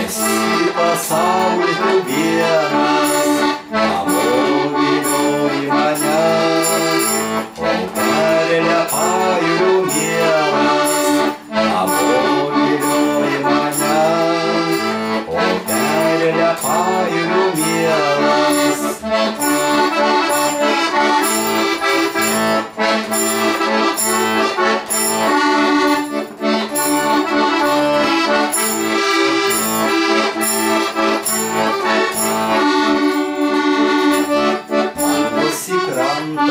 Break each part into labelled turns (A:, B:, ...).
A: esi pasaulį tu vienas, namo vilioji mane, o perėlė pajūrių mielas, namo vilioji mane, o perėlė pajūrių mielas.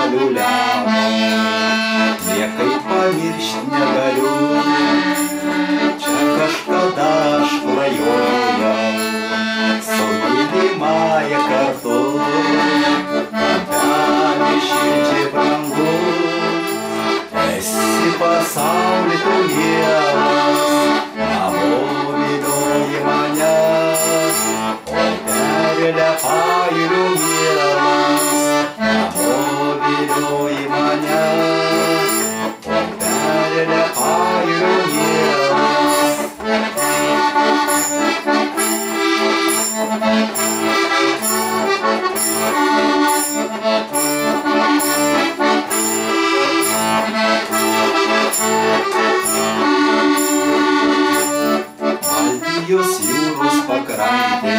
A: Liuliavo, niekaip pamiršt negaliu, čia kažkada aš klajojau, su mylimąja kartu, kampelį širdžiai brangu, esi pasaulį tu mielas, namo vilioji mane, o perėlė pajūrių mielas, namo vilioji mane, o perėlė pajūrių mielas. Baltijos jūros pakrantė